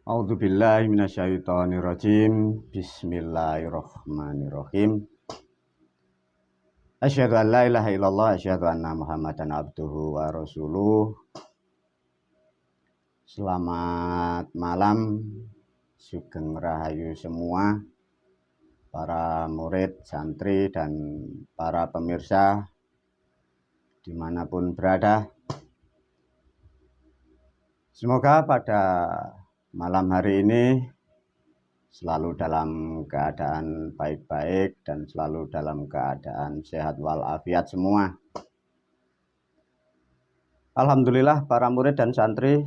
A'udzubillahi minasyaitonirrajim. Bismillahirrahmanirrahim. Asyhadu an la ilaha illallah, asyhadu anna Muhammadan abduhu wa rasuluh. Selamat malam, sugeng rahayu semua para murid, santri, dan para pemirsa dimanapun berada. Semoga pada malam hari ini selalu dalam keadaan baik-baik dan selalu dalam keadaan sehat walafiat semua. Alhamdulillah para murid dan santri,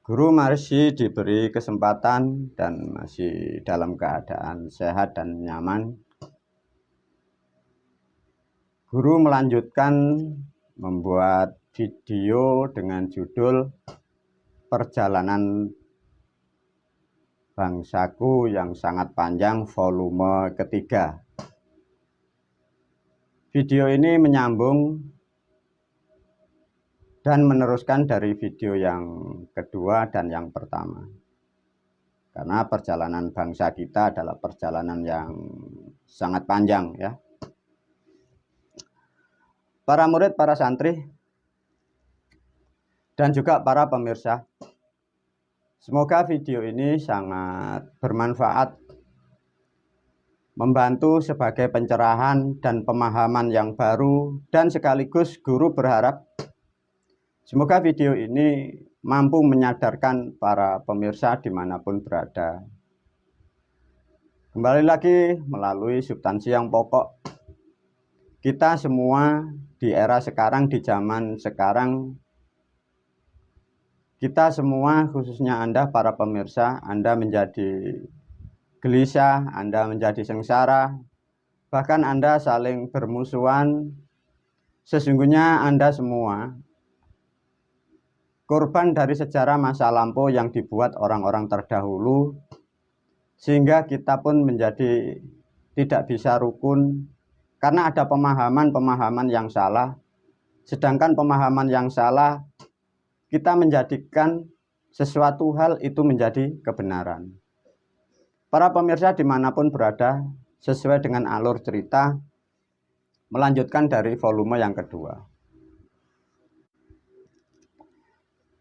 guru masih diberi kesempatan dan masih dalam keadaan sehat dan nyaman. Guru melanjutkan membuat video dengan judul Perjalanan Bangsaku yang sangat panjang volume ketiga. Video ini menyambung dan meneruskan dari video yang kedua dan yang pertama. Karena perjalanan bangsa kita adalah perjalanan yang sangat panjang ya. Para murid, para santri, dan juga para pemirsa, semoga video ini sangat bermanfaat, membantu sebagai pencerahan dan pemahaman yang baru, dan sekaligus guru berharap semoga video ini mampu menyadarkan para pemirsa dimanapun berada. Kembali lagi melalui substansi yang pokok, kita semua di era sekarang, di zaman sekarang, kita semua, khususnya Anda para pemirsa, Anda menjadi gelisah, Anda menjadi sengsara, bahkan Anda saling bermusuhan. Sesungguhnya Anda semua korban dari sejarah masa lampau yang dibuat orang-orang terdahulu, sehingga kita pun menjadi tidak bisa rukun karena ada pemahaman-pemahaman yang salah. Sedangkan pemahaman yang salah, kita menjadikan sesuatu hal itu menjadi kebenaran. Para pemirsa dimanapun berada, sesuai dengan alur cerita, melanjutkan dari volume yang kedua.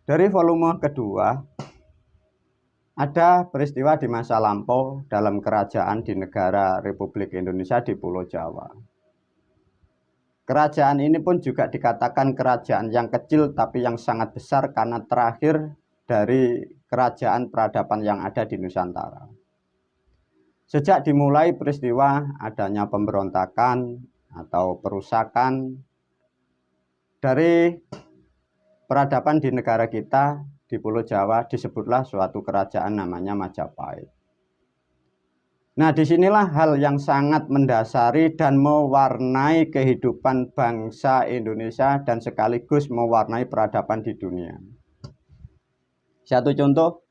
Dari volume kedua, ada peristiwa di masa lampau dalam kerajaan di negara Republik Indonesia di Pulau Jawa. Kerajaan ini pun juga dikatakan kerajaan yang kecil tapi yang sangat besar karena terakhir dari kerajaan peradaban yang ada di Nusantara. Sejak dimulai peristiwa adanya pemberontakan atau perusakan dari peradaban di negara kita di Pulau Jawa, disebutlah suatu kerajaan namanya Majapahit. Nah, disinilah hal yang sangat mendasari dan mewarnai kehidupan bangsa Indonesia dan sekaligus mewarnai peradaban di dunia. Satu contoh,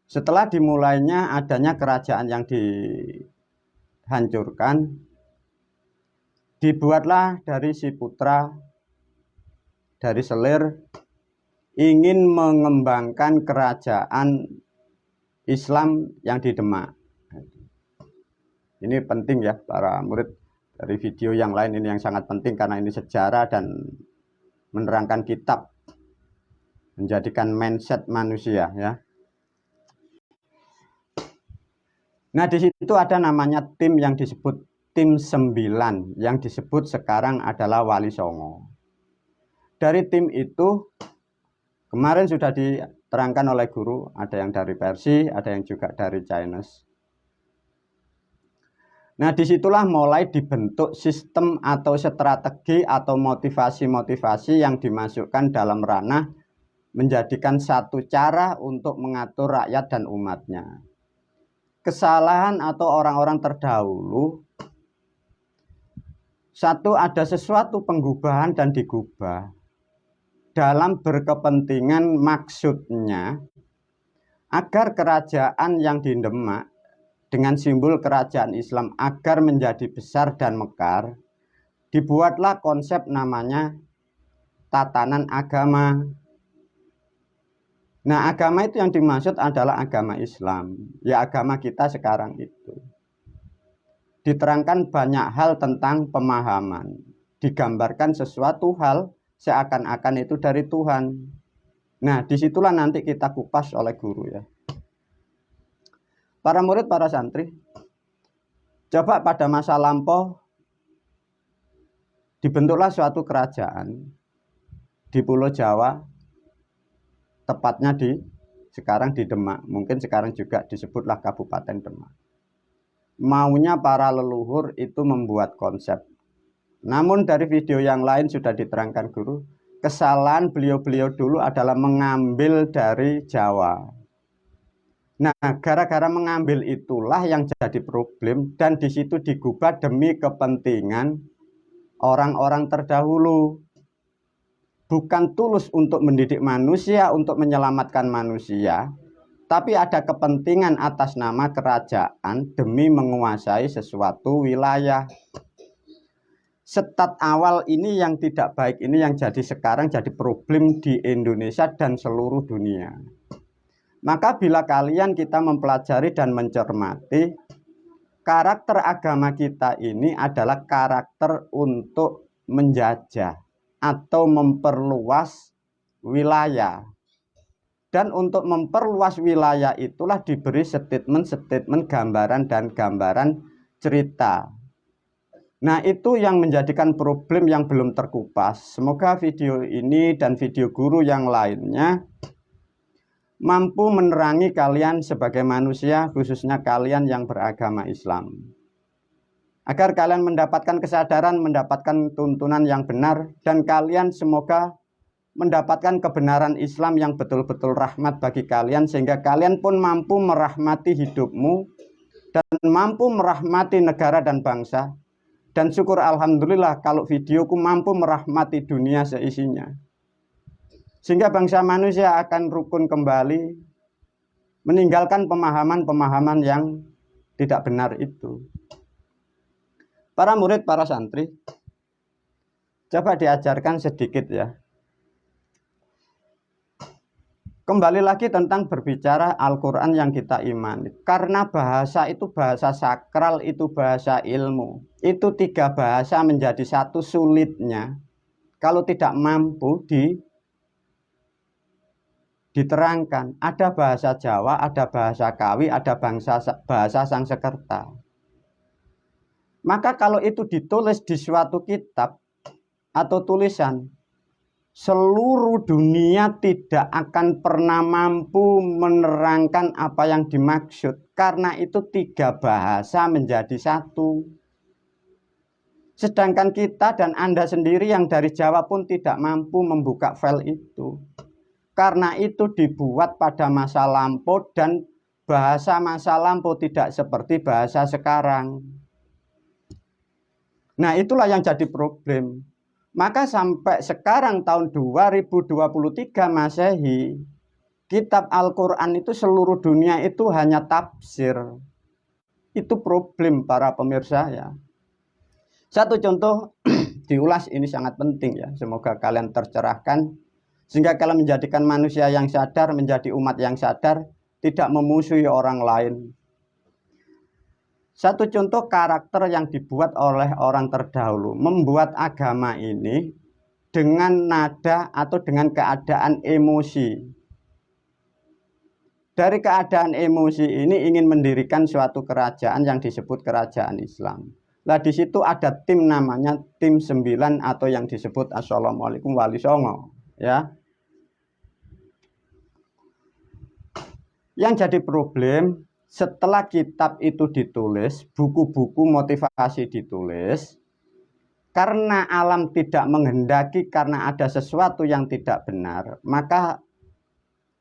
setelah dimulainya adanya kerajaan yang dihancurkan, dibuatlah dari si putra, dari Selir, ingin mengembangkan kerajaan Islam yang di Demak. Ini penting ya para murid, dari video yang lain ini yang sangat penting karena ini sejarah dan menerangkan kitab, menjadikan mindset manusia ya. Nah, di situ ada namanya tim yang disebut tim 9, yang disebut sekarang adalah Wali Songo. Dari tim itu kemarin sudah diterangkan oleh guru, ada yang dari Persia, ada yang juga dari Chinese. Nah, disitulah mulai dibentuk sistem atau strategi atau motivasi-motivasi yang dimasukkan dalam ranah menjadikan satu cara untuk mengatur rakyat dan umatnya. Kesalahan atau orang-orang terdahulu, satu, ada sesuatu penggubahan dan digubah dalam berkepentingan maksudnya agar kerajaan yang di Demak dengan simbol kerajaan Islam agar menjadi besar dan mekar, dibuatlah konsep namanya tatanan agama. Nah, agama itu yang dimaksud adalah agama Islam. Ya, agama kita sekarang itu. Diterangkan banyak hal tentang pemahaman. Digambarkan sesuatu hal seakan-akan itu dari Tuhan. Nah, disitulah nanti kita kupas oleh guru ya. Para murid, para santri, coba pada masa lampau dibentuklah suatu kerajaan di Pulau Jawa, tepatnya sekarang di Demak, mungkin sekarang juga disebutlah Kabupaten Demak. Maunya para leluhur itu membuat konsep. Namun dari video yang lain sudah diterangkan guru, kesalahan beliau-beliau dulu adalah mengambil dari Jawa. Nah, gara-gara mengambil itulah yang jadi problem, dan di situ digubah demi kepentingan orang-orang terdahulu. Bukan tulus untuk mendidik manusia, untuk menyelamatkan manusia, tapi ada kepentingan atas nama kerajaan demi menguasai sesuatu wilayah. Start awal ini yang tidak baik ini yang jadi sekarang jadi problem di Indonesia dan seluruh dunia. Maka bila kalian kita mempelajari dan mencermati, karakter agama kita ini adalah karakter untuk menjajah atau memperluas wilayah. Dan untuk memperluas wilayah itulah diberi statement-statement gambaran dan gambaran cerita. Nah, itu yang menjadikan problem yang belum terkupas. Semoga video ini dan video guru yang lainnya mampu menerangi kalian sebagai manusia, khususnya kalian yang beragama Islam. Agar kalian mendapatkan kesadaran, mendapatkan tuntunan yang benar, dan kalian semoga mendapatkan kebenaran Islam yang betul-betul rahmat bagi kalian, sehingga kalian pun mampu merahmati hidupmu, dan mampu merahmati negara dan bangsa. Dan syukur alhamdulillah kalau videoku mampu merahmati dunia seisinya. Sehingga bangsa manusia akan rukun kembali, meninggalkan pemahaman-pemahaman yang tidak benar itu. Para murid, para santri, coba diajarkan sedikit ya. Kembali lagi tentang berbicara Al-Quran yang kita imani. Karena bahasa itu bahasa sakral, itu bahasa ilmu. Itu tiga bahasa menjadi satu sulitnya. Kalau tidak mampu diterangkan. Ada bahasa Jawa, ada bahasa Kawi, ada bahasa Sangsekerta. Maka kalau itu ditulis di suatu kitab atau tulisan, seluruh dunia tidak akan pernah mampu menerangkan apa yang dimaksud. Karena itu tiga bahasa menjadi satu. Sedangkan kita dan Anda sendiri yang dari Jawa pun tidak mampu membuka file itu. Karena itu dibuat pada masa lampau dan bahasa masa lampau tidak seperti bahasa sekarang. Nah, itulah yang jadi problem. Maka sampai sekarang tahun 2023 Masehi, kitab Al-Quran itu seluruh dunia itu hanya tafsir. Itu problem para pemirsa ya. Satu contoh diulas ini sangat penting ya. Semoga kalian tercerahkan. Sehingga kalian menjadikan manusia yang sadar, menjadi umat yang sadar, tidak memusuhi orang lain. Satu contoh karakter yang dibuat oleh orang terdahulu, membuat agama ini dengan nada atau dengan keadaan emosi. Dari keadaan emosi ini ingin mendirikan suatu kerajaan yang disebut kerajaan Islam. Nah, di situ ada tim namanya tim 9 atau yang disebut Assalamualaikum Wali Songo. Ya, yang jadi problem setelah kitab itu ditulis, buku-buku motivasi ditulis, karena alam tidak menghendaki, karena ada sesuatu yang tidak benar, maka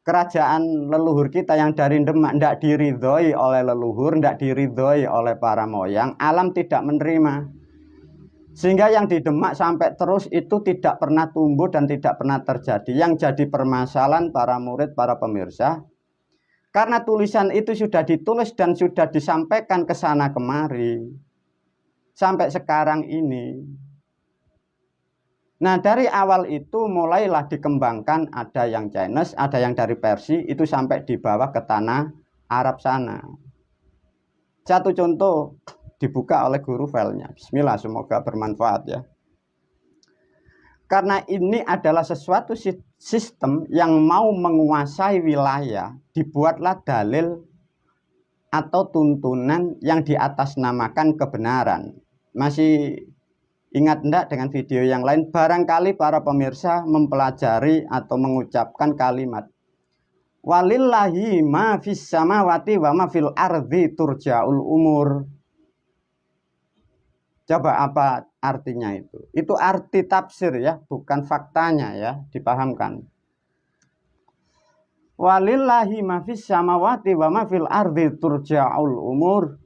kerajaan leluhur kita yang dari Demak tidak diridhoi oleh leluhur, tidak diridhoi oleh para moyang, alam tidak menerima. Sehingga yang di Demak sampai terus itu tidak pernah tumbuh dan tidak pernah terjadi. Yang jadi permasalahan para murid, para pemirsa, karena tulisan itu sudah ditulis dan sudah disampaikan ke sana kemari sampai sekarang ini. Nah, dari awal itu mulailah dikembangkan, ada yang Chinese, ada yang dari Persia, itu sampai dibawa ke tanah Arab sana. Satu contoh dibuka oleh guru filenya. Bismillah, semoga bermanfaat ya. Karena ini adalah sesuatu sistem yang mau menguasai wilayah, dibuatlah dalil atau tuntunan yang diatasnamakan kebenaran. Masih ingat enggak dengan video yang lain? Barangkali para pemirsa mempelajari atau mengucapkan kalimat walillahi ma fis samawati wa ma fil ardi turja'ul umur. Coba apa artinya itu? Itu arti tafsir ya, bukan faktanya ya, dipahamkan. Walillahi ma fis samawati wa ma fil ardi turja'ul umur.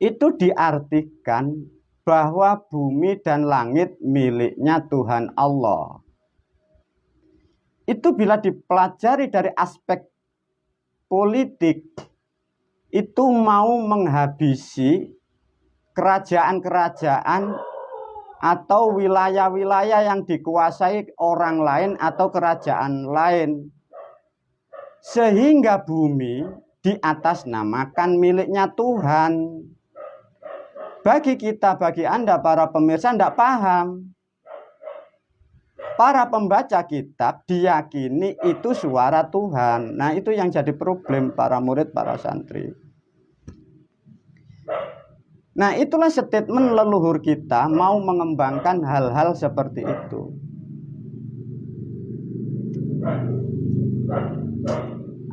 Itu diartikan bahwa bumi dan langit miliknya Tuhan Allah. Itu bila dipelajari dari aspek politik, itu mau menghabisi kerajaan-kerajaan atau wilayah-wilayah yang dikuasai orang lain atau kerajaan lain. Sehingga bumi diatasnamakan miliknya Tuhan. Bagi kita, bagi Anda para pemirsa tidak paham. Para pembaca kitab diyakini itu suara Tuhan. Nah, itu yang jadi problem para murid, para santri. Nah, itulah statement leluhur kita mau mengembangkan hal-hal seperti itu.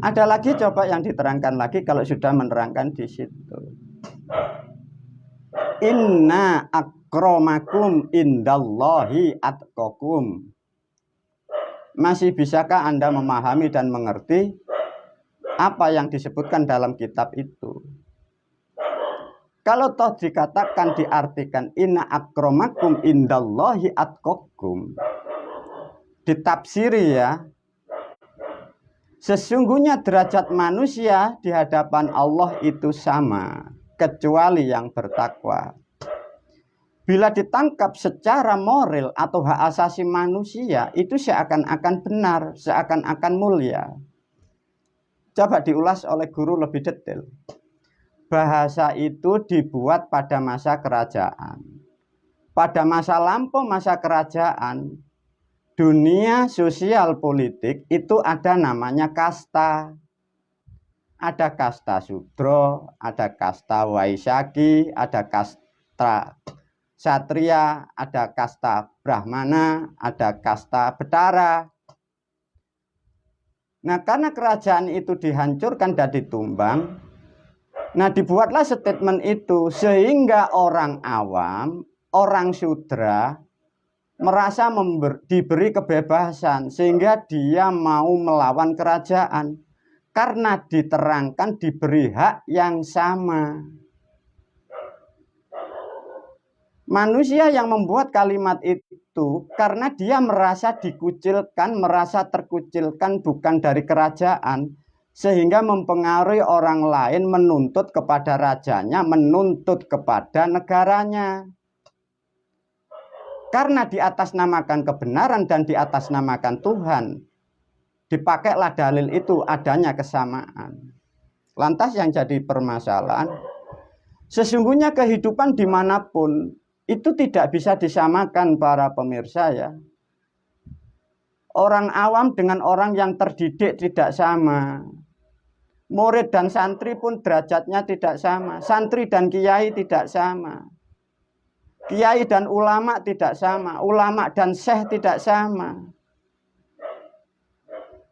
Ada lagi coba yang diterangkan lagi kalau sudah menerangkan di situ. Inna akramakum indallahi atqakum. Masih bisakah Anda memahami dan mengerti apa yang disebutkan dalam kitab itu? Kalau toh dikatakan, diartikan inna akramakum indallahi atqakum, ditafsiri ya, sesungguhnya derajat manusia di hadapan Allah itu sama, kecuali yang bertakwa. Bila ditangkap secara moral atau hak asasi manusia, itu seakan-akan benar, seakan-akan mulia. Coba diulas oleh guru lebih detail. Bahasa itu dibuat pada masa kerajaan. Pada masa lampau, masa kerajaan, dunia sosial politik itu ada namanya kasta. Ada kasta Sudro, ada kasta Waisyaki, ada kasta Satria, ada kasta Brahmana, ada kasta Betara. Nah, karena kerajaan itu dihancurkan dan ditumbang, nah dibuatlah statement itu sehingga orang awam, orang Sudra merasa diberi kebebasan sehingga dia mau melawan kerajaan. Karena diterangkan diberi hak yang sama. Manusia yang membuat kalimat itu karena dia merasa dikucilkan, merasa terkucilkan bukan dari kerajaan, sehingga mempengaruhi orang lain menuntut kepada rajanya, menuntut kepada negaranya. Karena diatasnamakan kebenaran dan diatasnamakan Tuhan, dipakailah dalil itu adanya kesamaan. Lantas yang jadi permasalahan, sesungguhnya kehidupan dimanapun itu tidak bisa disamakan para pemirsa ya. Orang awam dengan orang yang terdidik tidak sama. Murid dan santri pun derajatnya tidak sama. Santri dan kiai tidak sama. Kiai dan ulama tidak sama. Ulama dan syekh tidak sama.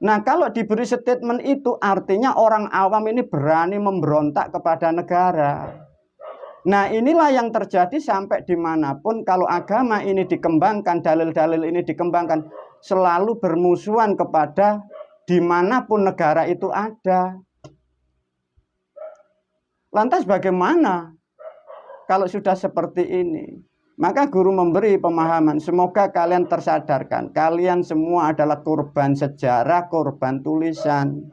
Nah, kalau diberi statement itu artinya orang awam ini berani memberontak kepada negara. Nah, inilah yang terjadi sampai dimanapun kalau agama ini dikembangkan, dalil-dalil ini dikembangkan, selalu bermusuhan kepada dimanapun negara itu ada. Lantas bagaimana kalau sudah seperti ini? Maka guru memberi pemahaman, semoga kalian tersadarkan, kalian semua adalah korban sejarah, korban tulisan.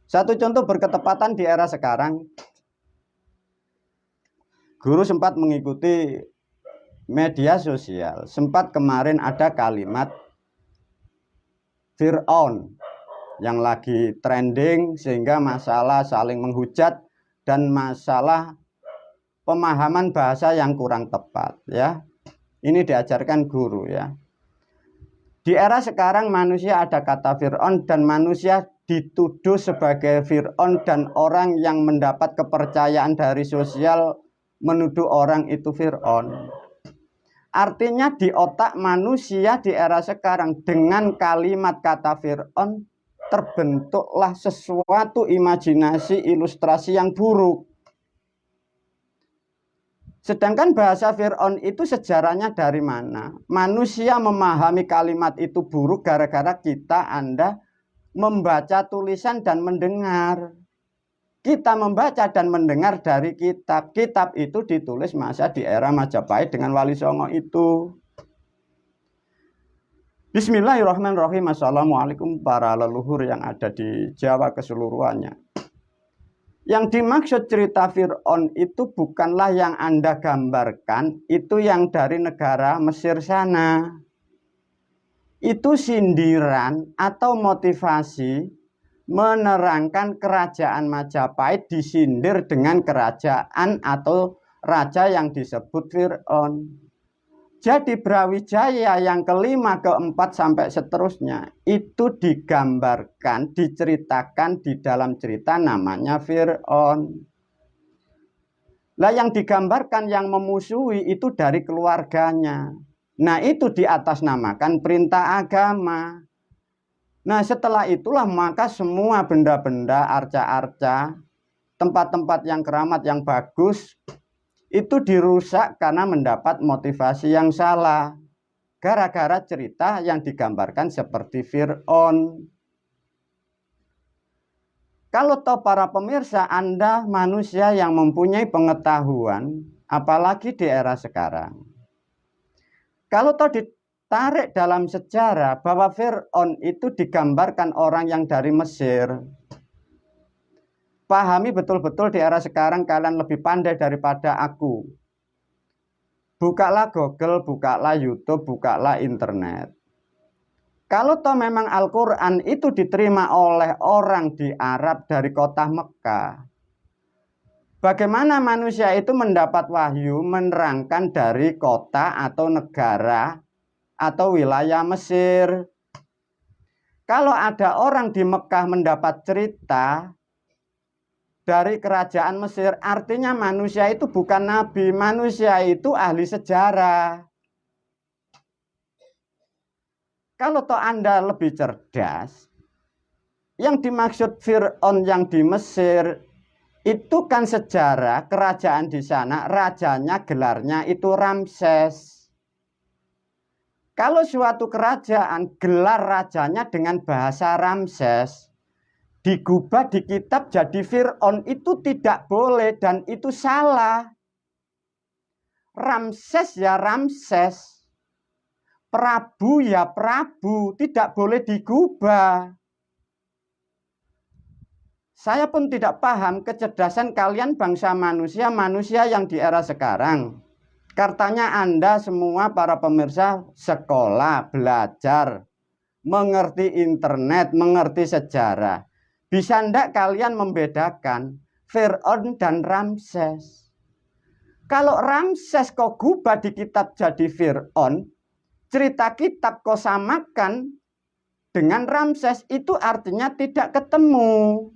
Satu contoh berketepatan di era sekarang, guru sempat mengikuti media sosial sempat kemarin ada kalimat Fir'aun yang lagi trending, sehingga masalah saling menghujat dan masalah pemahaman bahasa yang kurang tepat ya. Ini diajarkan guru ya. Di era sekarang manusia ada kata Fir'aun dan manusia dituduh sebagai Fir'aun, dan orang yang mendapat kepercayaan dari sosial menuduh orang itu Fir'aun. Artinya di otak manusia di era sekarang dengan kalimat kata Fir'aun terbentuklah sesuatu imajinasi ilustrasi yang buruk. Sedangkan bahasa Fir'aun itu sejarahnya dari mana? Manusia memahami kalimat itu buruk gara-gara kita, Anda membaca tulisan dan mendengar. Kita membaca dan mendengar dari kitab. Kitab itu ditulis masa di era Majapahit dengan Wali Songo itu. Bismillahirrahmanirrahim. Assalamualaikum para leluhur yang ada di Jawa keseluruhannya. Yang dimaksud cerita Fir'aun itu bukanlah yang Anda gambarkan, itu yang dari negara Mesir sana. Itu sindiran atau motivasi menerangkan kerajaan Majapahit disindir dengan kerajaan atau raja yang disebut Fir'aun. Jadi Brawijaya yang kelima, keempat sampai seterusnya itu digambarkan, diceritakan di dalam cerita namanya Fir'aun. Lah yang digambarkan yang memusuhi itu dari keluarganya. Nah itu diatasnamakan perintah agama. Nah setelah itulah maka semua benda-benda, arca-arca, tempat-tempat yang keramat yang bagus itu dirusak karena mendapat motivasi yang salah. Gara-gara cerita yang digambarkan seperti Fir'aun. Kalau tahu para pemirsa, Anda manusia yang mempunyai pengetahuan, apalagi di era sekarang. Kalau tahu ditarik dalam sejarah bahwa Fir'aun itu digambarkan orang yang dari Mesir. Pahami betul-betul di era sekarang kalian lebih pandai daripada aku. Bukalah Google, bukalah YouTube, bukalah internet. Kalau toh memang Al-Quran itu diterima oleh orang di Arab dari kota Mekah, bagaimana manusia itu mendapat wahyu menerangkan dari kota atau negara atau wilayah Mesir? Kalau ada orang di Mekah mendapat cerita dari kerajaan Mesir, artinya manusia itu bukan nabi, manusia itu ahli sejarah. Kalau toh Anda lebih cerdas, yang dimaksud Fir'aun yang di Mesir itu kan sejarah kerajaan di sana, rajanya gelarnya itu Ramses. Kalau suatu kerajaan gelar rajanya dengan bahasa Ramses, digubah di kitab jadi Fir'aun itu tidak boleh dan itu salah. Ramses ya Ramses, Prabu ya Prabu, tidak boleh digubah. Saya pun tidak paham kecerdasan kalian bangsa manusia, manusia yang di era sekarang. Katanya Anda semua para pemirsa sekolah, belajar, mengerti internet, mengerti sejarah. Bisa ndak kalian membedakan Fir'aun dan Ramses? Kalau Ramses kau gubah di kitab jadi Fir'aun, cerita kitab kau samakan dengan Ramses, itu artinya tidak ketemu.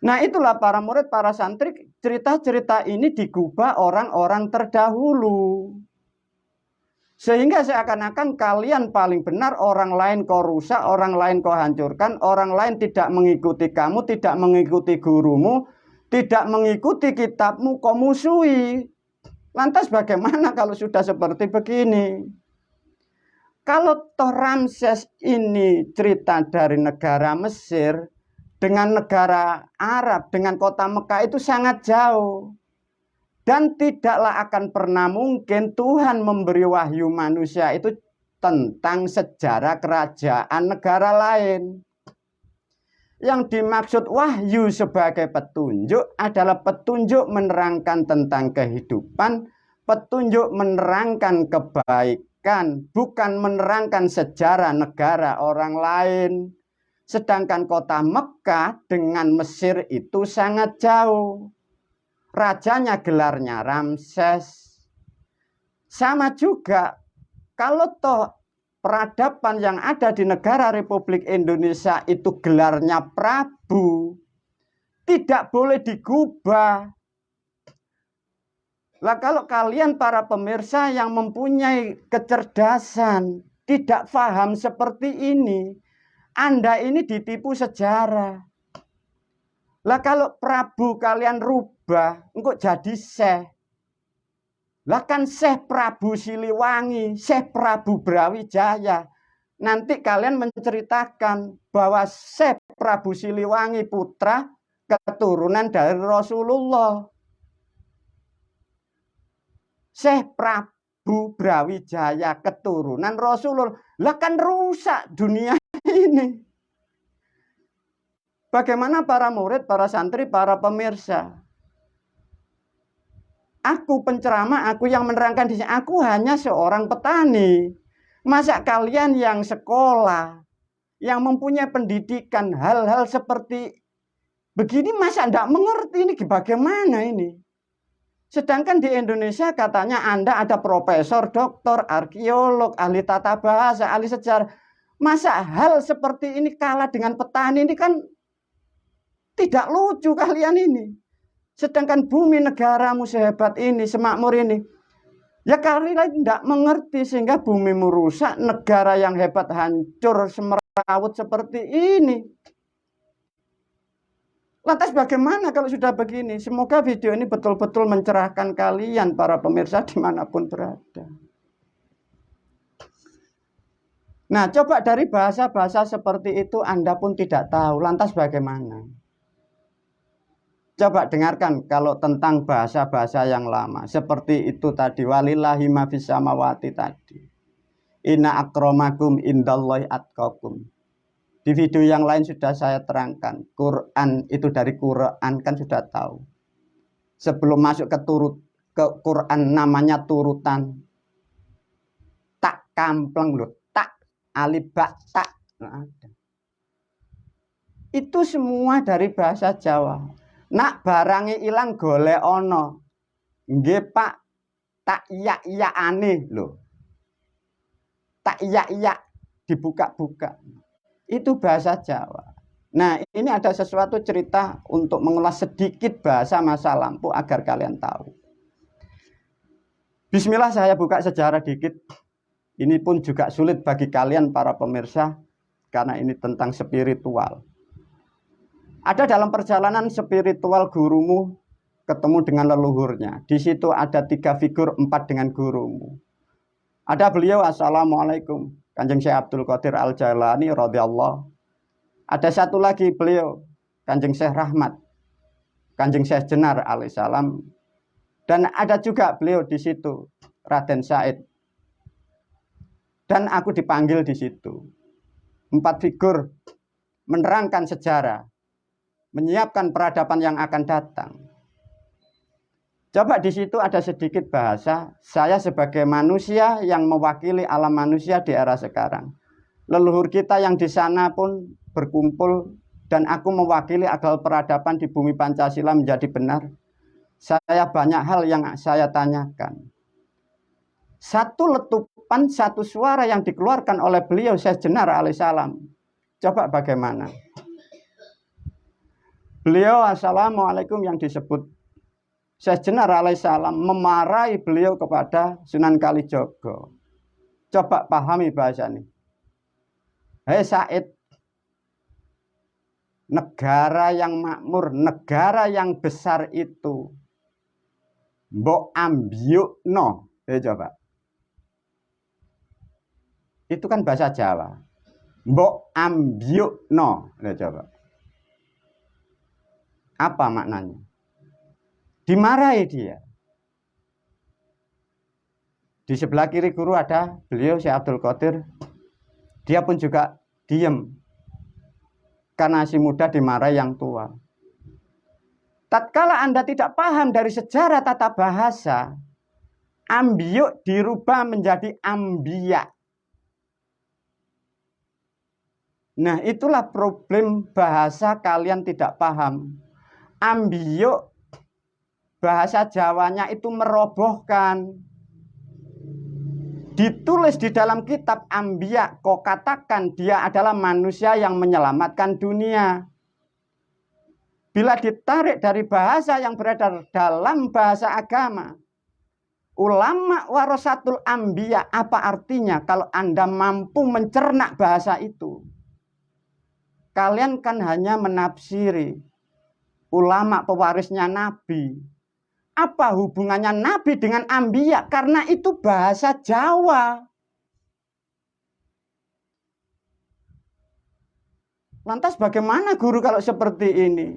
Nah itulah para murid, para santri, cerita-cerita ini digubah orang-orang terdahulu. Sehingga seakan-akan kalian paling benar, orang lain kau rusak, orang lain kau hancurkan, orang lain tidak mengikuti kamu, tidak mengikuti gurumu, tidak mengikuti kitabmu, kau musuhi. Lantas bagaimana kalau sudah seperti begini? Kalau toh Ramses ini cerita dari negara Mesir, dengan negara Arab, dengan kota Mekah itu sangat jauh. Dan tidaklah akan pernah mungkin Tuhan memberi wahyu manusia itu tentang sejarah kerajaan negara lain. Yang dimaksud wahyu sebagai petunjuk adalah petunjuk menerangkan tentang kehidupan, petunjuk menerangkan kebaikan, bukan menerangkan sejarah negara orang lain. Sedangkan kota Mekah dengan Mesir itu sangat jauh. Rajanya gelarnya Ramses. Sama juga, kalau toh peradaban yang ada di negara Republik Indonesia itu gelarnya Prabu, tidak boleh digubah. Lah kalau kalian para pemirsa yang mempunyai kecerdasan tidak paham seperti ini, Anda ini ditipu sejarah. Lah kalau Prabu kalian rubah, engkau jadi Syekh. Lah kan Syekh Prabu Siliwangi, Syekh Prabu Brawijaya. Nanti kalian menceritakan bahwa Syekh Prabu Siliwangi putra keturunan dari Rasulullah. Syekh Prabu Brawijaya keturunan Rasulullah. Lah kan rusak dunia ini. Bagaimana para murid, para santri, para pemirsa? Aku penceramah, aku yang menerangkan di sini. Aku hanya seorang petani. Masa kalian yang sekolah, yang mempunyai pendidikan, hal-hal seperti begini masa tidak mengerti ini bagaimana ini? Sedangkan di Indonesia katanya Anda ada profesor, doktor, arkeolog, ahli tata bahasa, ahli sejarah. Masa hal seperti ini kalah dengan petani ini kan tidak lucu kalian ini. Sedangkan bumi negaramu sehebat ini, semakmur ini. Ya kalian tidak mengerti sehingga bumi merusak, negara yang hebat hancur, semerawut seperti ini. Lantas bagaimana kalau sudah begini? Semoga video ini betul-betul mencerahkan kalian para pemirsa dimanapun berada. Nah, coba dari bahasa-bahasa seperti itu Anda pun tidak tahu. Lantas bagaimana? Coba dengarkan kalau tentang bahasa-bahasa yang lama. Seperti itu tadi. Walillahi ma fis samawati tadi. Inna akramakum indallahi atqakum. Di video yang lain sudah saya terangkan. Quran itu dari Quran kan sudah tahu. Sebelum masuk ke Quran namanya turutan. Tak kampleng loh. Tak alif ba tak. Nah, ada. Itu semua dari bahasa Jawa. Nak barangi ilang golek ono. Nggih Pak, tak iya aneh loh. Tak iya dibuka-buka. Itu bahasa Jawa. Nah, ini ada sesuatu cerita untuk mengulas sedikit bahasa masa lampau agar kalian tahu. Bismillah saya buka sejarah dikit. Ini pun juga sulit bagi kalian para pemirsa karena ini tentang spiritual. Ada dalam perjalanan spiritual gurumu ketemu dengan leluhurnya. Di situ ada 3 figur, 4 dengan gurumu. Ada beliau, Assalamualaikum, Kanjeng Syekh Abdul Qadir Al-Jailani radhiyallahu. Ada satu lagi beliau, Kanjeng Syekh Rahmat, Kanjeng Syekh Jenar alaihissalam. Dan ada juga beliau di situ, Raden Said. Dan aku dipanggil di situ. 4 figur menerangkan sejarah, menyiapkan peradaban yang akan datang. Coba di situ ada sedikit bahasa, saya sebagai manusia yang mewakili alam manusia di era sekarang. Leluhur kita yang di sana pun berkumpul dan aku mewakili agar peradaban di bumi Pancasila menjadi benar. Saya banyak hal yang saya tanyakan. Satu letupan, satu suara yang dikeluarkan oleh beliau Syekh Jenar alaihissalam. Coba bagaimana? Beliau Assalamualaikum yang disebut Syekh Jenar alaihissalam memarahi beliau kepada Sunan Kalijogo. Coba pahami bahasa ini. Hei Said, negara yang makmur, negara yang besar itu mbok ambyukno. Coba. Itu kan bahasa Jawa. Mbok ambyukno. Coba. Apa maknanya? Dimarahi dia. Di sebelah kiri guru ada beliau Syekh Abdul Qadir. Dia pun juga diam. Karena si muda dimarahi yang tua. Tatkala Anda tidak paham dari sejarah tata bahasa, Ambiyuk dirubah menjadi ambiya. Nah, itulah problem bahasa kalian tidak paham. Ambiyuk bahasa Jawanya itu merobohkan. Ditulis di dalam kitab Ambiya, kau katakan dia adalah manusia yang menyelamatkan dunia. Bila ditarik dari bahasa yang beredar dalam bahasa agama, ulama warasatul ambiya, apa artinya kalau Anda mampu mencerna bahasa itu? Kalian kan hanya menafsiri ulama pewarisnya Nabi. Apa hubungannya Nabi dengan ambiya? Karena itu bahasa Jawa. Lantas bagaimana guru kalau seperti ini?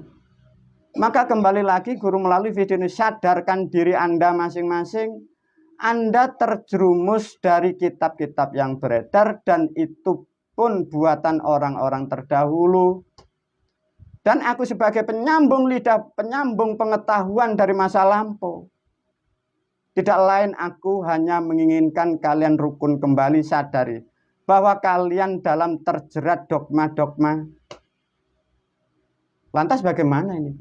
Maka kembali lagi guru melalui video ini sadarkan diri Anda masing-masing. Anda terjerumus dari kitab-kitab yang beredar dan itu pun buatan orang-orang terdahulu. Dan aku sebagai penyambung lidah, penyambung pengetahuan dari masa lampau. Tidak lain aku hanya menginginkan kalian rukun kembali sadari bahwa kalian dalam terjerat dogma-dogma. Lantas bagaimana ini?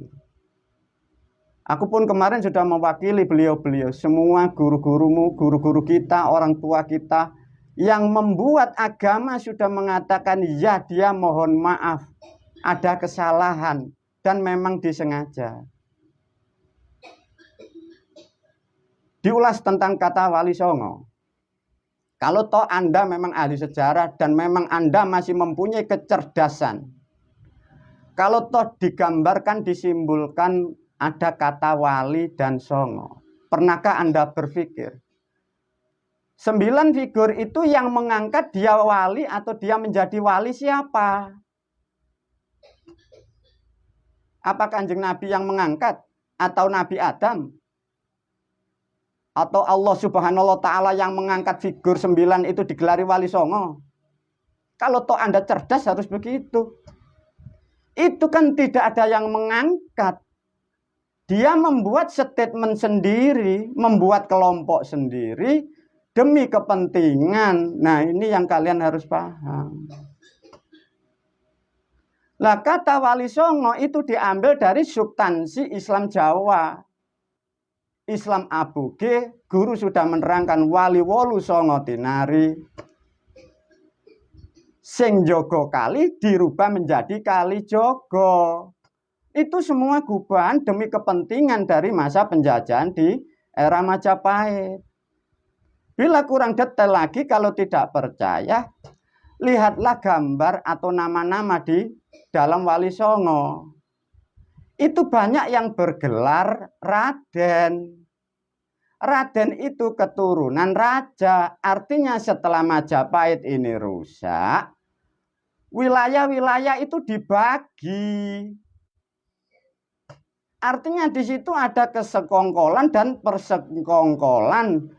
Aku pun kemarin sudah mewakili beliau-beliau, semua guru-gurumu, guru-guru kita, orang tua kita, yang membuat agama sudah mengatakan, ya dia mohon maaf, ada kesalahan, dan memang disengaja. Diulas tentang kata Wali Songo. Kalau toh Anda memang ahli sejarah, dan memang Anda masih mempunyai kecerdasan, kalau toh digambarkan, disimbolkan, ada kata wali dan songo. Pernahkah Anda berpikir 9 figur itu yang mengangkat dia wali atau dia menjadi wali siapa? Apa Kanjeng Nabi yang mengangkat? Atau Nabi Adam? Atau Allah Subhanahu wa Ta'ala yang mengangkat figur 9 itu digelari wali songo? Kalau toh Anda cerdas harus begitu. Itu kan tidak ada yang mengangkat. Dia membuat statement sendiri, membuat kelompok sendiri demi kepentingan. Nah, ini yang kalian harus paham. Nah, kata Wali Songo itu diambil dari substansi Islam Jawa. Islam Abuge, guru sudah menerangkan Wali Wolu Songo Tinari. Sing Jogo Kali dirubah menjadi Kali Jogo. Itu semua gubahan demi kepentingan dari masa penjajahan di era Majapahit. Bila kurang detail lagi, kalau tidak percaya, lihatlah gambar atau nama-nama di dalam Wali Songo. Itu banyak yang bergelar Raden. Raden itu keturunan raja. Artinya setelah Majapahit ini rusak, wilayah-wilayah itu dibagi. Artinya di situ ada kesekongkolan dan persekongkolan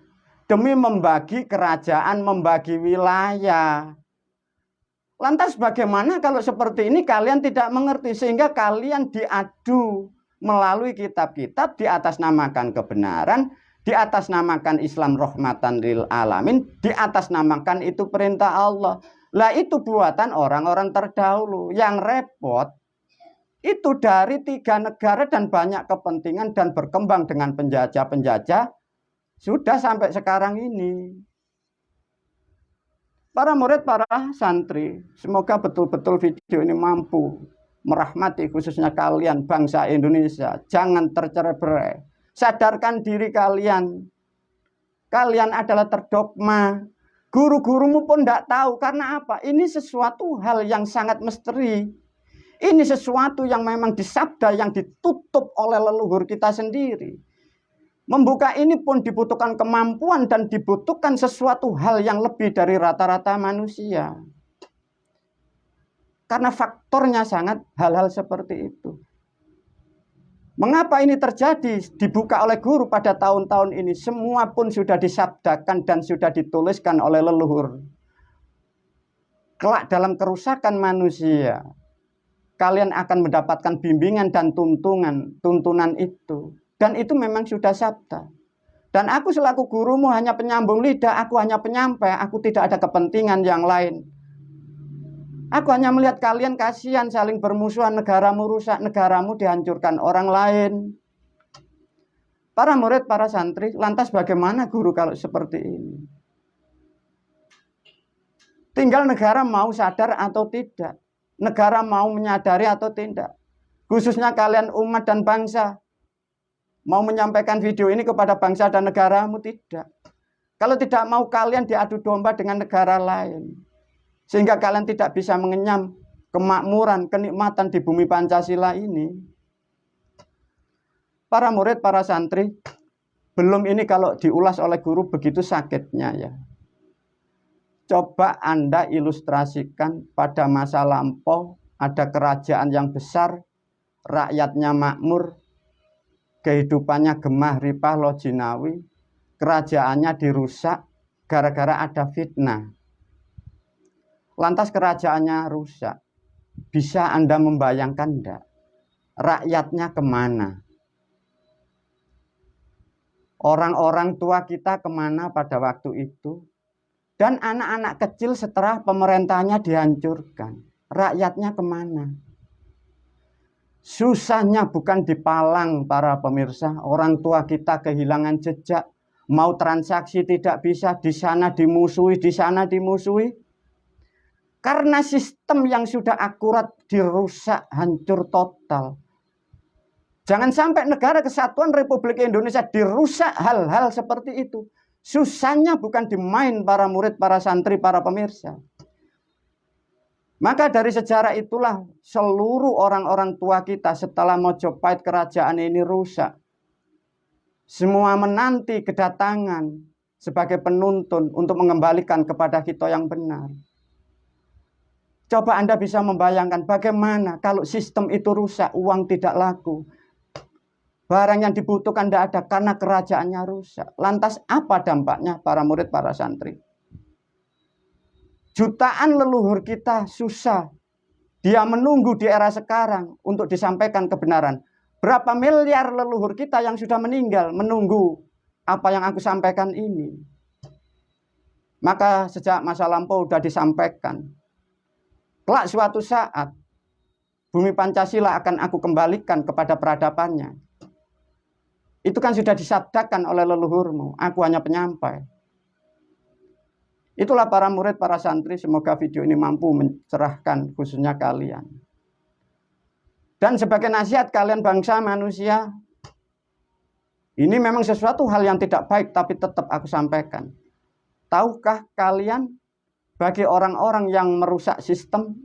demi membagi kerajaan, membagi wilayah. Lantas bagaimana kalau seperti ini kalian tidak mengerti sehingga kalian diadu melalui kitab-kitab diatasnamakan kebenaran, diatasnamakan Islam rahmatan lil alamin, diatasnamakan itu perintah Allah. Lah itu buatan orang-orang terdahulu. Yang repot itu dari 3 negara dan banyak kepentingan dan berkembang dengan penjajah-penjajah sudah sampai sekarang ini. Para murid, para santri, semoga betul-betul video ini mampu merahmati khususnya kalian bangsa Indonesia. Jangan tercerai-berai. Sadarkan diri kalian. Kalian adalah terdogma. Guru-gurumu pun tidak tahu. Karena apa? Ini sesuatu hal yang sangat misteri. Ini sesuatu yang memang disabda, yang ditutup oleh leluhur kita sendiri. Membuka ini pun dibutuhkan kemampuan dan dibutuhkan sesuatu hal yang lebih dari rata-rata manusia. Karena faktornya sangat hal-hal seperti itu. Mengapa ini terjadi? Dibuka oleh guru pada tahun-tahun ini. Semua pun sudah disabdakan dan sudah dituliskan oleh leluhur. Kelak dalam kerusakan manusia, kalian akan mendapatkan bimbingan dan tuntunan itu. Dan itu memang sudah sabda. Dan aku selaku gurumu hanya penyambung lidah, aku hanya penyampai, aku tidak ada kepentingan yang lain. Aku hanya melihat kalian kasihan saling bermusuhan, negaramu rusak, negaramu dihancurkan orang lain. Para murid, para santri, lantas bagaimana guru kalau seperti ini? Tinggal negara mau sadar atau tidak. Negara mau menyadari atau tidak. Khususnya kalian umat dan bangsa. Mau menyampaikan video ini kepada bangsa dan negaramu? Tidak. Kalau tidak mau, kalian diadu domba dengan negara lain. Sehingga kalian tidak bisa mengenyam kemakmuran, kenikmatan di bumi Pancasila ini. Para murid, para santri, belum ini kalau diulas oleh guru begitu sakitnya ya. Coba Anda ilustrasikan pada masa lampau ada kerajaan yang besar, rakyatnya makmur, kehidupannya gemah ripah lojinawi, kerajaannya dirusak gara-gara ada fitnah. Lantas kerajaannya rusak. Bisa Anda membayangkan enggak? Rakyatnya kemana? Orang-orang tua kita kemana pada waktu itu? Dan anak-anak kecil setelah pemerintahnya dihancurkan. Rakyatnya kemana? Susahnya bukan di Palang, para pemirsa. Orang tua kita kehilangan jejak. Mau transaksi tidak bisa. Di sana dimusuhi, di sana dimusuhi. Karena sistem yang sudah akurat dirusak, hancur total. Jangan sampai negara kesatuan Republik Indonesia dirusak hal-hal seperti itu. Susahnya bukan dimain para murid, para santri, para pemirsa. Maka dari sejarah itulah seluruh orang-orang tua kita setelah Mojopahit kerajaan ini rusak. Semua menanti kedatangan sebagai penuntun untuk mengembalikan kepada kita yang benar. Coba Anda bisa membayangkan bagaimana kalau sistem itu rusak, uang tidak laku. Barang yang dibutuhkan tidak ada karena kerajaannya rusak. Lantas apa dampaknya para murid, para santri? Jutaan leluhur kita susah. Dia menunggu di era sekarang untuk disampaikan kebenaran. Berapa miliar leluhur kita yang sudah meninggal menunggu apa yang aku sampaikan ini. Maka sejak masa lampau sudah disampaikan. Kelak suatu saat bumi Pancasila akan aku kembalikan kepada peradabannya. Itu kan sudah disabdakan oleh leluhurmu. Aku hanya penyampai. Itulah para murid, para santri. Semoga video ini mampu mencerahkan khususnya kalian. Dan sebagai nasihat kalian bangsa manusia. Ini memang sesuatu hal yang tidak baik. Tapi tetap aku sampaikan. Tahukah kalian bagi orang-orang yang merusak sistem,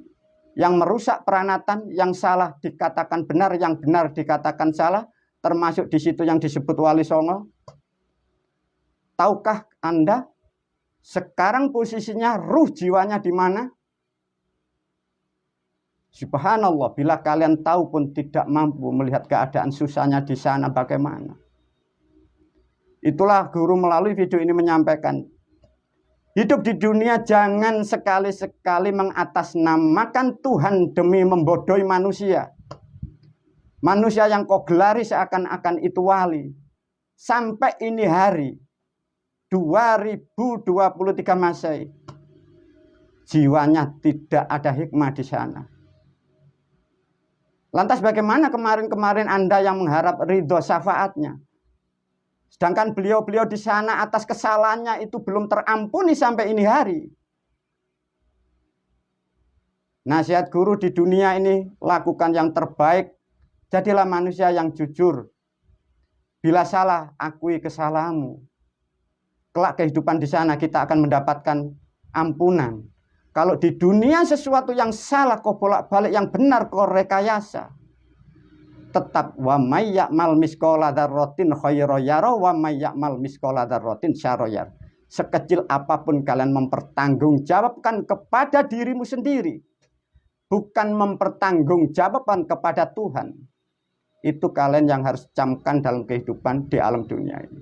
yang merusak peranatan, yang salah dikatakan benar, yang benar dikatakan salah. Termasuk di situ yang disebut Wali Songo. Tahukah Anda sekarang posisinya ruh jiwanya di mana? Subhanallah, bila kalian tahu pun tidak mampu melihat keadaan susahnya di sana bagaimana. Itulah guru melalui video ini menyampaikan. Hidup di dunia jangan sekali-sekali mengatasnamakan Tuhan demi membodohi manusia. Manusia yang kau gelari seakan-akan itu wali. Sampai ini hari 2023 Masehi. Jiwanya tidak ada hikmah di sana. Lantas bagaimana kemarin-kemarin Anda yang mengharap ridho syafaatnya? Sedangkan beliau-beliau di sana atas kesalahannya itu belum terampuni sampai ini hari. Nasihat guru di dunia ini, lakukan yang terbaik. Jadilah manusia yang jujur. Bila salah, akui kesalahanmu. Kelak kehidupan di sana kita akan mendapatkan ampunan. Kalau di dunia sesuatu yang salah kau bolak-balik, yang benar kau rekayasa. Tetap wa may ya'mal misqala dzarratin khairan yara wa may ya'mal misqala dzarratin syarran yara. Sekecil apapun kalian mempertanggungjawabkan kepada dirimu sendiri, bukan mempertanggungjawabkan kepada Tuhan. Itu kalian yang harus camkan dalam kehidupan di alam dunia ini.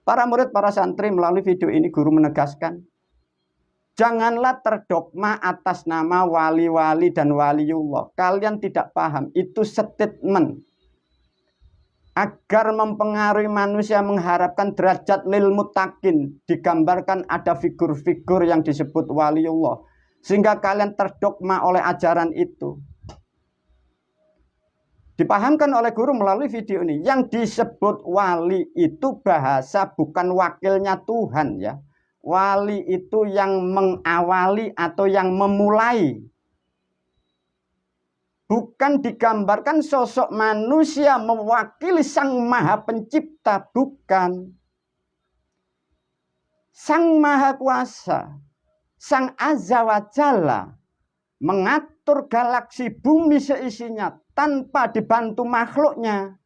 Para murid, para santri, melalui video ini guru menegaskan, janganlah terdogma atas nama wali-wali dan waliullah. Kalian tidak paham, itu statement. agar mempengaruhi manusia mengharapkan derajat lil muttaqin. Digambarkan ada figur-figur yang disebut waliullah, sehingga kalian terdogma oleh ajaran itu. Dipahamkan oleh guru melalui video ini. Yang disebut wali itu bahasa bukan wakilnya Tuhan ya. Wali itu yang mengawali atau yang memulai. Bukan digambarkan sosok manusia mewakili Sang Maha Pencipta, bukan. Sang Maha Kuasa, Sang Azza wa Jalla mengatur galaksi bumi seisinya tanpa dibantu makhluknya.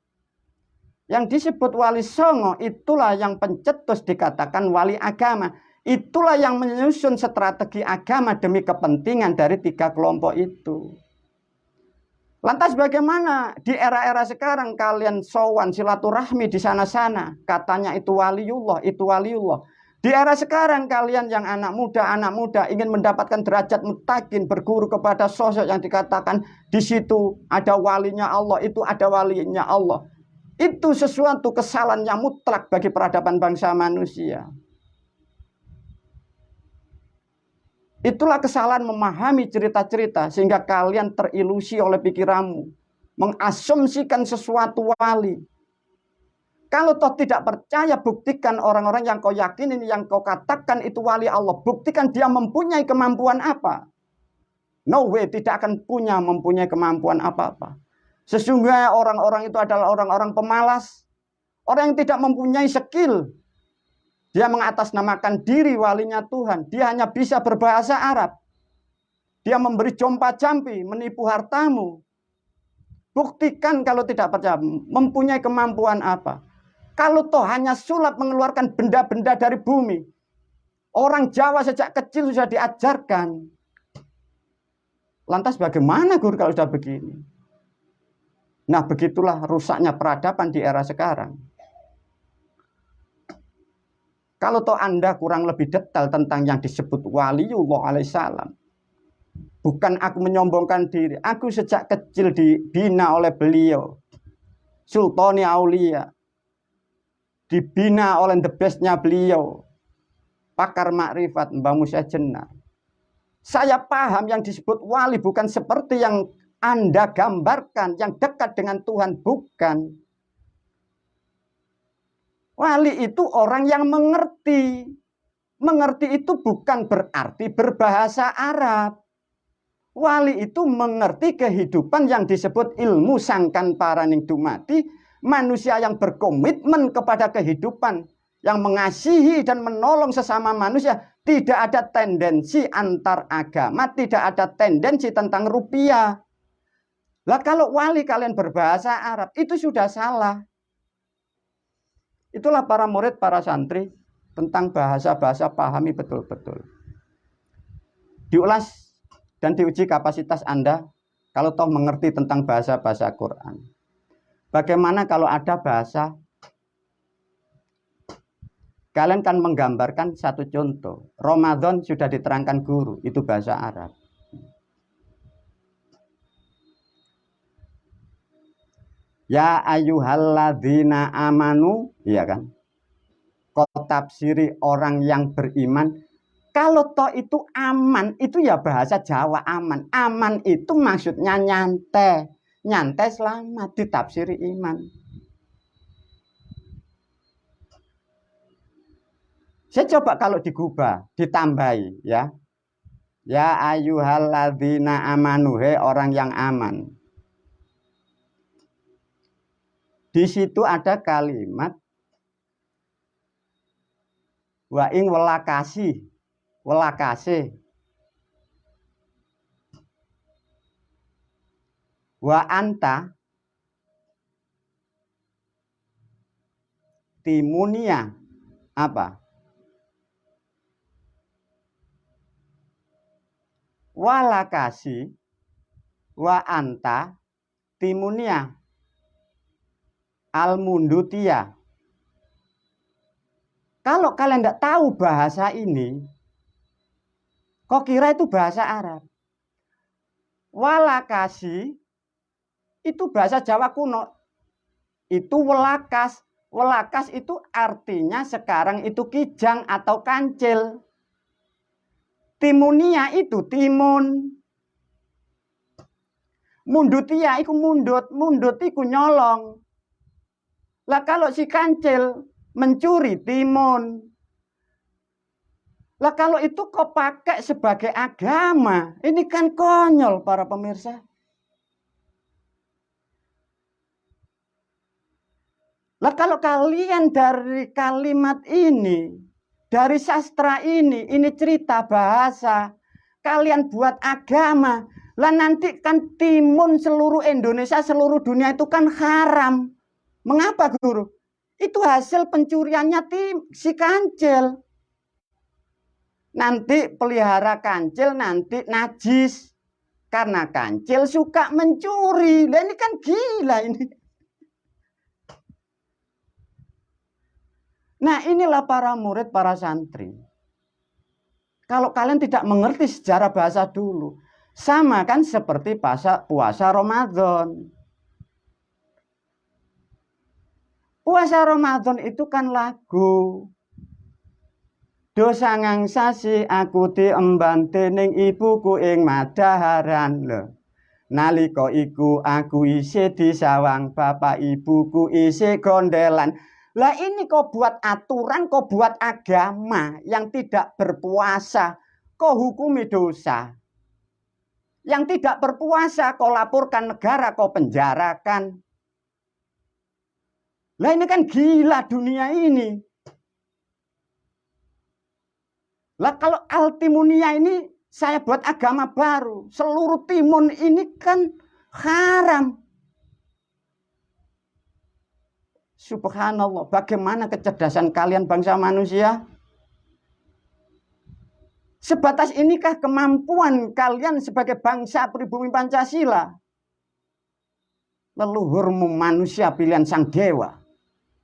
Yang disebut wali songo itulah yang pencetus dikatakan wali agama. Itulah yang menyusun strategi agama demi kepentingan dari 3 kelompok itu. Lantas bagaimana di era-era sekarang kalian sowan silaturahmi di sana-sana, katanya itu waliullah, itu waliullah. Di era sekarang kalian yang anak muda ingin mendapatkan derajat muttaqin, berguru kepada sosok yang dikatakan di situ ada walinya Allah, itu ada walinya Allah. Itu sesuatu kesalahan yang mutlak bagi peradaban bangsa manusia. Itulah kesalahan memahami cerita-cerita sehingga kalian terilusi oleh pikiranmu, mengasumsikan sesuatu wali. Kalau toh tidak percaya, buktikan orang-orang yang kau yakinin, yang kau katakan itu wali Allah. Buktikan dia mempunyai kemampuan apa. No way, tidak akan mempunyai kemampuan apa-apa. Sesungguhnya orang-orang itu adalah orang-orang pemalas. Orang yang tidak mempunyai skill. Dia mengatasnamakan diri walinya Tuhan. Dia hanya bisa berbahasa Arab. Dia memberi jompa-jampi, menipu hartamu. Buktikan kalau tidak percaya, mempunyai kemampuan apa. Kalau toh hanya sulap mengeluarkan benda-benda dari bumi. Orang Jawa sejak kecil sudah diajarkan. Lantas bagaimana guru kalau sudah begini? Nah, begitulah rusaknya peradaban di era sekarang. Kalau toh Anda kurang lebih detail tentang yang disebut waliullah alaihissalam. Bukan aku menyombongkan diri. Aku sejak kecil dibina oleh beliau. Sultani Aulia. Dibina oleh the bestnya beliau. Pakar makrifat Mbah Musa Jenar. Saya paham yang disebut wali bukan seperti yang Anda gambarkan. Yang dekat dengan Tuhan, bukan. Wali itu orang yang mengerti. Mengerti itu bukan berarti berbahasa Arab. Wali itu mengerti kehidupan yang disebut ilmu sangkan paraning dumati. Manusia yang berkomitmen kepada kehidupan. Yang mengasihi dan menolong sesama manusia. Tidak ada tendensi antar agama. Tidak ada tendensi tentang rupiah. Lah kalau wali kalian berbahasa Arab, itu sudah salah. Itulah para murid, para santri tentang bahasa-bahasa pahami betul-betul. Diulas dan diuji kapasitas Anda kalau toh mengerti tentang bahasa-bahasa Quran. Bagaimana kalau ada bahasa, kalian kan menggambarkan satu contoh. Ramadan sudah diterangkan guru, itu bahasa Arab. Ya ayyuhalladzina amanu, iya kan? Kau tafsiri orang yang beriman. Kalau toh itu aman, itu ya bahasa Jawa aman. Aman itu maksudnya nyantai. Nyantai selamat, ditafsiri iman. Saya coba kalau digubah, ditambahi ya. Ya ayyuhalladzina amanu, he orang yang aman. Di situ ada kalimat wa ing welakasi, welakase. Wa anta timunia apa? Walakasi wa anta timunia al-mundutia. Kalau kalian tidak tahu bahasa ini, kok kira itu bahasa Arab? Walakasi itu bahasa Jawa kuno. itu welakas. Welakas itu artinya sekarang itu kijang atau kancil. Timunia itu timun. Mundutia itu mundut. Mundut itu nyolong. Lah kalau si kancil mencuri timun. Lah kalau itu kau pakai sebagai agama. Ini kan konyol para pemirsa. Lah kalau kalian dari kalimat ini, dari sastra ini cerita bahasa, kalian buat agama, lah nanti kan timun seluruh Indonesia, seluruh dunia itu kan haram. Mengapa guru? Itu hasil pencuriannya si kancil. Nanti pelihara kancil nanti najis. Karena kancil suka mencuri. Lah ini kan gila ini. Nah inilah para murid, para santri. Kalau kalian tidak mengerti sejarah bahasa dulu, sama kan seperti puasa Ramadan. Puasa Ramadan itu kan lagu. Dosa ngangsasi aku diemban dening ibuku ing madaharan lho. Nalika iku aku isih disawang, bapak ibuku isih gondelan. Lah ini kau buat aturan, kau buat agama yang tidak berpuasa, kau hukumi dosa. Yang tidak berpuasa, kau laporkan negara, kau penjarakan. Lah ini kan gila dunia ini. Lah kalau Altimunia ini saya buat agama baru, seluruh timun ini kan haram. Subhanallah, bagaimana kecerdasan kalian bangsa manusia? Sebatas inikah kemampuan kalian sebagai bangsa pribumi Pancasila? Leluhurmu manusia pilihan sang dewa.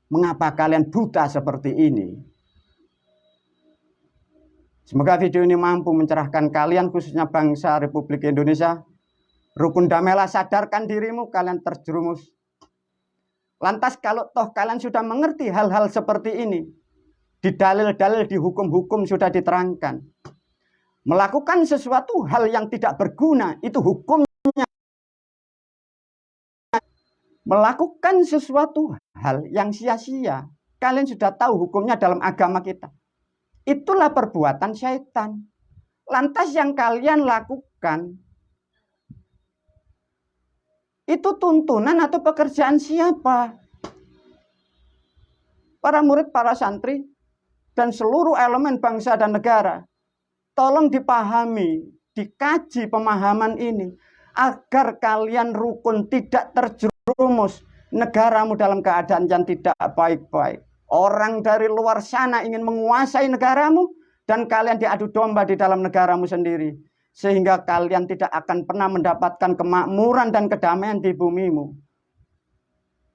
Mengapa kalian buta seperti ini? Semoga video ini mampu mencerahkan kalian, khususnya bangsa Republik Indonesia. Rukun damailah, sadarkan dirimu, kalian terjerumus. Lantas kalau toh kalian sudah mengerti hal-hal seperti ini, di dalil-dalil, di hukum-hukum sudah diterangkan. Melakukan sesuatu hal yang tidak berguna, itu hukumnya. Melakukan sesuatu hal yang sia-sia, kalian sudah tahu hukumnya dalam agama kita. Itulah perbuatan syaitan. Lantas yang kalian lakukan, itu tuntunan atau pekerjaan siapa? Para murid, para santri, dan seluruh elemen bangsa dan negara. Tolong dipahami, dikaji pemahaman ini. Agar kalian rukun, tidak terjerumus negaramu dalam keadaan yang tidak baik-baik. Orang dari luar sana ingin menguasai negaramu, dan kalian diadu domba di dalam negaramu sendiri. Sehingga kalian tidak akan pernah mendapatkan kemakmuran dan kedamaian di bumimu.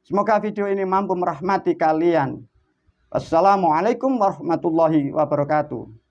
Semoga video ini mampu merahmati kalian. Wassalamualaikum warahmatullahi wabarakatuh.